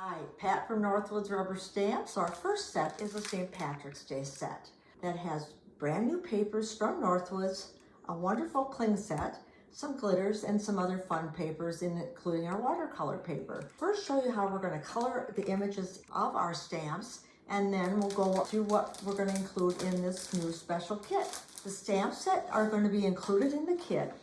Hi, Pat from Northwoods Rubber Stamps. So our first set is a St. Patrick's Day set that has brand new papers from Northwoods, a wonderful cling set, some glitters, and some other fun papers, including our watercolor paper. First, show you how we're going to color the images of our stamps, and then we'll go through what we're going to include in this new special kit. The stamps that are going to be included in the kit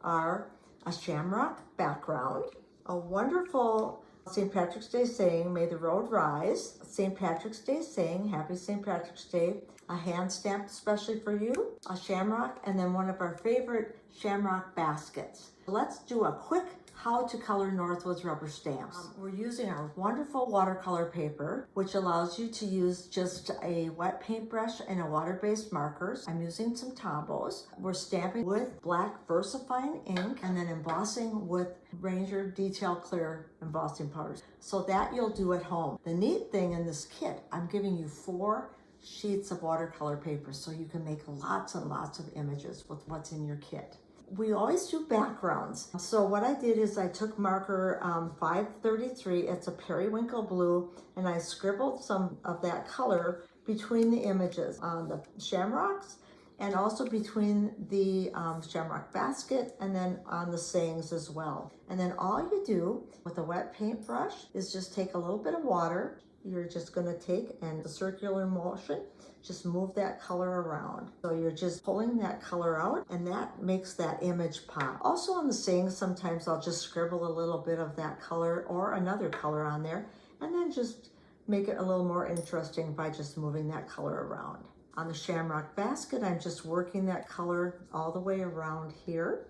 are a shamrock background, a wonderful St. Patrick's Day saying, "May the road rise," St. Patrick's Day saying, "Happy St. Patrick's Day," a hand stamped especially for you, a shamrock, and then one of our favorite shamrock baskets. Let's do a quick how to color Northwoods rubber stamps. We're using our wonderful watercolor paper, which allows you to use just a wet paintbrush and a water-based markers. I'm using some Tombos. We're stamping with black VersaFine ink and then embossing with Ranger Detail Clear embossing powders. So that you'll do at home. The neat thing in this kit, I'm giving you 4 sheets of watercolor paper so you can make lots and lots of images with what's in your kit. We always do backgrounds. So what I did is I took marker 533, it's a periwinkle blue, and I scribbled some of that color between the images on the shamrocks and also between the shamrock basket and then on the sayings as well. And then all you do with a wet paintbrush is just take a little bit of water. You're just going to take and the circular motion, just move that color around. So you're just pulling that color out and that makes that image pop. Also on the sayings, sometimes I'll just scribble a little bit of that color or another color on there and then just make it a little more interesting by just moving that color around. On the shamrock basket, I'm just working that color all the way around here.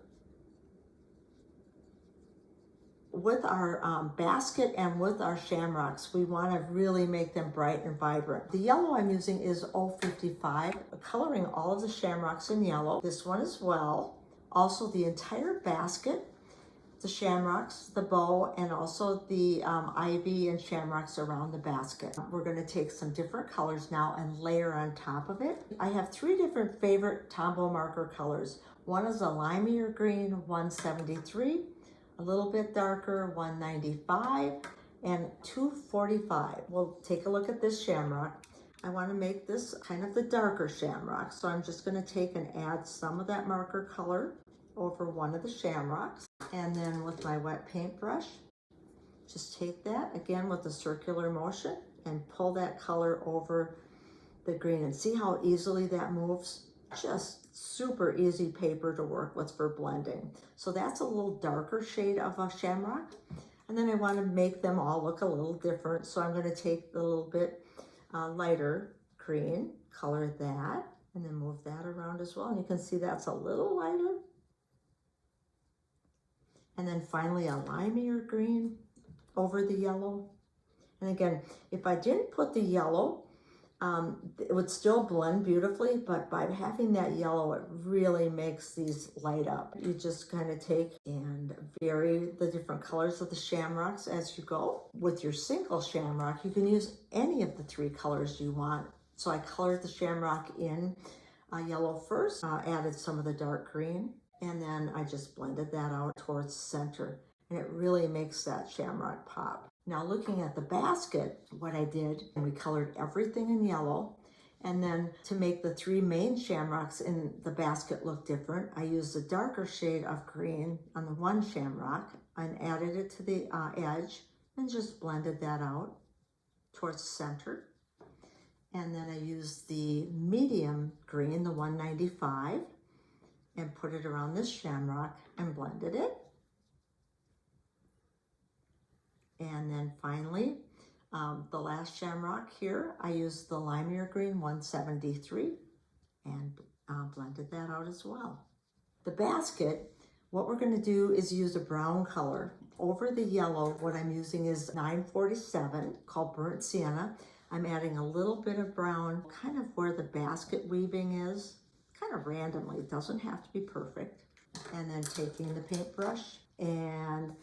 With our basket and with our shamrocks, we want to really make them bright and vibrant. The yellow I'm using is 055, coloring all of the shamrocks in yellow. This one as well. Also the entire basket, the shamrocks, the bow, and also the ivy and shamrocks around the basket. We're going to take some different colors now and layer on top of it. I have 3 different favorite Tombow marker colors. One is a limeier green, 173. A little bit darker, 195, and 245. We'll take a look at this shamrock. I want to make this kind of the darker shamrock, so I'm just going to take and add some of that marker color over one of the shamrocks. And then with my wet paintbrush, just take that again with the circular motion and pull that color over the green. And see how easily that moves? Just super easy paper to work with for blending. So that's a little darker shade of a shamrock. And then I want to make them all look a little different. So I'm going to take a little bit lighter green, color that, and then move that around as well. And you can see that's a little lighter. And then finally a limeier green over the yellow. And again, if I didn't put the yellow, it would still blend beautifully, but by having that yellow, it really makes these light up. You just kind of take and vary the different colors of the shamrocks as you go. With your single shamrock, you can use any of the 3 colors you want. So I colored the shamrock in yellow first, added some of the dark green, and then I just blended that out towards the center. And it really makes that shamrock pop. Now looking at the basket, what I did, and we colored everything in yellow, and then to make the 3 main shamrocks in the basket look different, I used a darker shade of green on the one shamrock and added it to the edge and just blended that out towards the center. And then I used the medium green, the 195, and put it around this shamrock and blended it. And then finally, the last shamrock here, I used the limeier green 173 and blended that out as well. The basket, what we're going to do is use a brown color. Over the yellow, what I'm using is 947 called Burnt Sienna. I'm adding a little bit of brown kind of where the basket weaving is, kind of randomly. It doesn't have to be perfect. And then taking the paintbrush and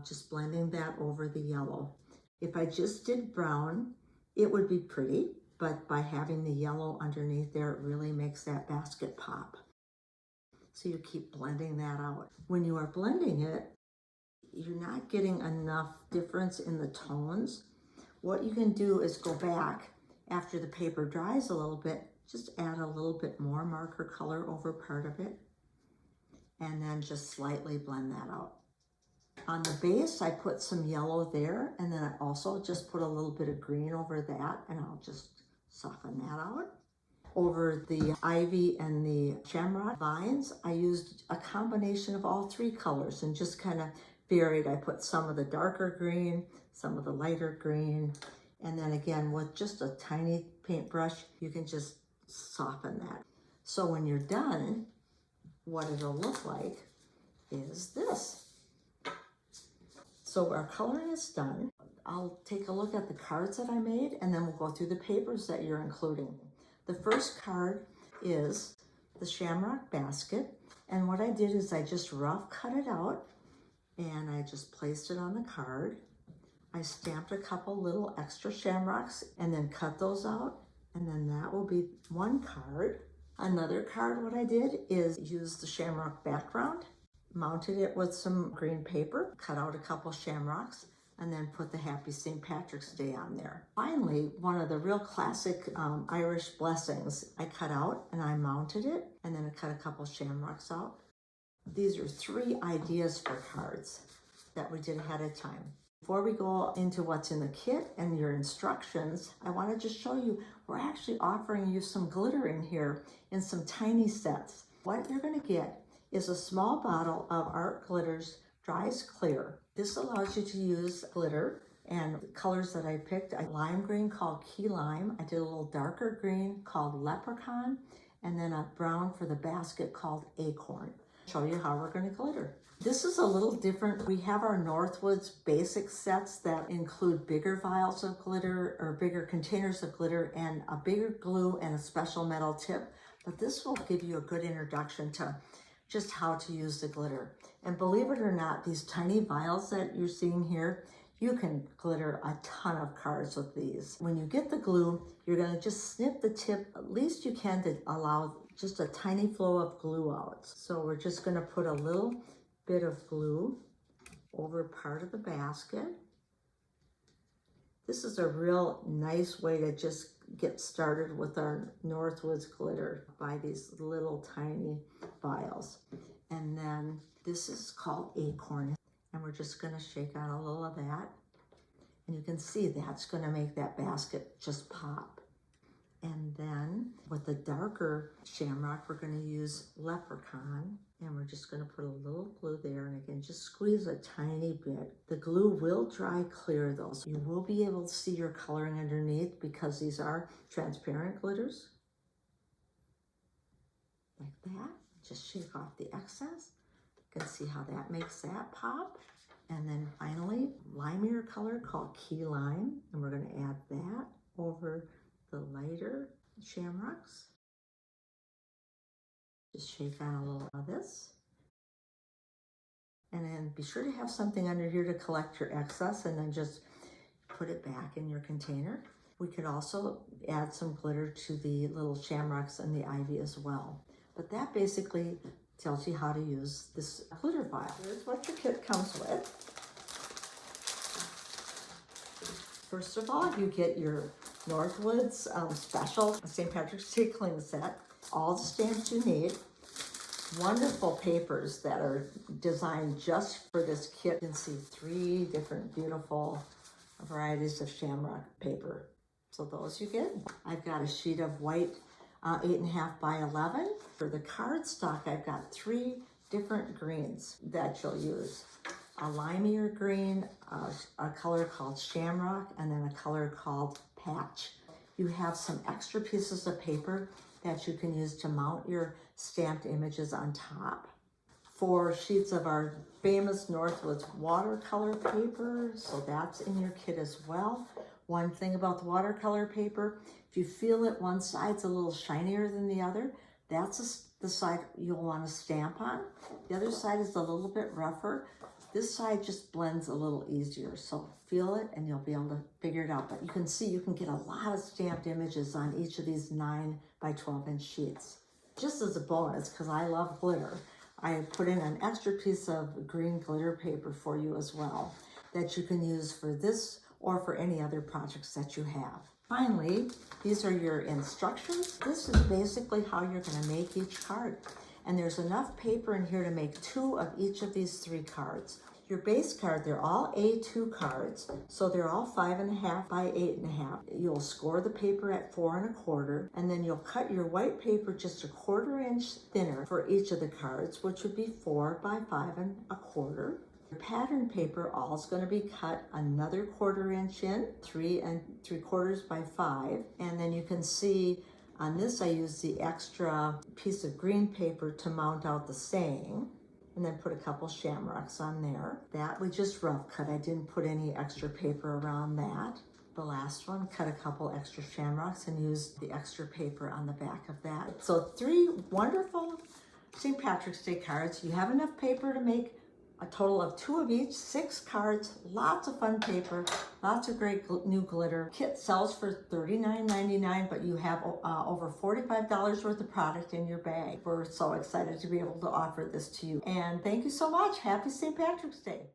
just blending that over the yellow. If I just did brown, it would be pretty, but by having the yellow underneath there, it really makes that basket pop. So you keep blending that out. When you are blending it, you're not getting enough difference in the tones, what you can do is go back after the paper dries a little bit, just add a little bit more marker color over part of it, and then just slightly blend that out. On the base, I put some yellow there, and then I also just put a little bit of green over that, and I'll just soften that out. Over the ivy and the shamrock vines, I used a combination of all three colors and just kind of varied. I put some of the darker green, some of the lighter green, and then again, with just a tiny paintbrush, you can just soften that. So when you're done, what it'll look like is this. So our coloring is done. I'll take a look at the cards that I made, and then we'll go through the papers that you're including. The first card is the shamrock basket. And what I did is I just rough cut it out, and I just placed it on the card. I stamped a couple little extra shamrocks and then cut those out. And then that will be one card. Another card, what I did is use the shamrock background, mounted it with some green paper, cut out a couple shamrocks, and then put the Happy St. Patrick's Day on there. Finally, one of the real classic Irish blessings, I cut out and I mounted it, and then I cut a couple shamrocks out. These are 3 ideas for cards that we did ahead of time. Before we go into what's in the kit and your instructions, I want to just show you, we're actually offering you some glitter in here in some tiny sets. What you're going to get is a small bottle of Art Glitter's Dries Clear. This allows you to use glitter, and the colors that I picked, a lime green called Key Lime. I did a little darker green called Leprechaun, and then a brown for the basket called Acorn. I'll show you how we're going to glitter. This is a little different. We have our Northwoods basic sets that include bigger vials of glitter or bigger containers of glitter and a bigger glue and a special metal tip. But this will give you a good introduction to just how to use the glitter. And believe it or not, these tiny vials that you're seeing here, you can glitter a ton of cards with these. When you get the glue, you're going to just snip the tip at least you can to allow just a tiny flow of glue out. So we're just going to put a little bit of glue over part of the basket. This is a real nice way to just get started with our Northwoods glitter by these little tiny vials. And then this is called Acorn, and we're just going to shake out a little of that. And you can see that's going to make that basket just pop. And then with the darker shamrock, we're going to use Leprechaun, and we're just going to put a little glue there, and again, just squeeze a tiny bit. The glue will dry clear though, so you will be able to see your coloring underneath because these are transparent glitters. Like that. Just shake off the excess. You can see how that makes that pop. And then finally, limier color called Key Lime, and we're going to add that over the lighter shamrocks. Just shake on a little of this. And then be sure to have something under here to collect your excess, and then just put it back in your container. We could also add some glitter to the little shamrocks and the ivy as well. But that basically tells you how to use this glitter vial. Here's what your kit comes with. First of all, you get your Northwoods special St. Patrick's Day cling set, all the stamps you need, wonderful papers that are designed just for this kit. You can see 3 different beautiful varieties of shamrock paper. So those you get. I've got a sheet of white 8.5 by 11. For the cardstock, I've got 3 different greens that you'll use. A limier green, a color called Shamrock, and then a color called Patch. You have some extra pieces of paper that you can use to mount your stamped images on top. 4 sheets of our famous Northwoods watercolor paper, so that's in your kit as well. One thing about the watercolor paper, if you feel that one side's a little shinier than the other, that's the side you'll want to stamp on. The other side is a little bit rougher. This side just blends a little easier, so feel it and you'll be able to figure it out. But you can see you can get a lot of stamped images on each of these 9 by 12 inch sheets. Just as a bonus, because I love glitter, I put in an extra piece of green glitter paper for you as well that you can use for this or for any other projects that you have. Finally, these are your instructions. This is basically how you're going to make each card. And there's enough paper in here to make 2 of each of these 3 cards. Your base card, they're all A2 cards, so they're all 5.5 by 8.5. You'll score the paper at 4 1/4, and then you'll cut your white paper just 1/4 inch thinner for each of the cards, which would be 4 by 5 1/4. Your pattern paper all is going to be cut another 1/4 inch in, 3 3/4 by 5, and then you can see on this I use the extra piece of green paper to mount out the saying, and then put a couple shamrocks on there. That we just rough cut. I didn't put any extra paper around that. The last one, cut a couple extra shamrocks and used the extra paper on the back of that. So 3 wonderful St. Patrick's Day cards. You have enough paper to make a total of 2 of each, 6 cards, lots of fun paper, lots of great new glitter. Kit sells for $39.99, but you have over $45 worth of product in your bag. We're so excited to be able to offer this to you. And thank you so much. Happy St. Patrick's Day.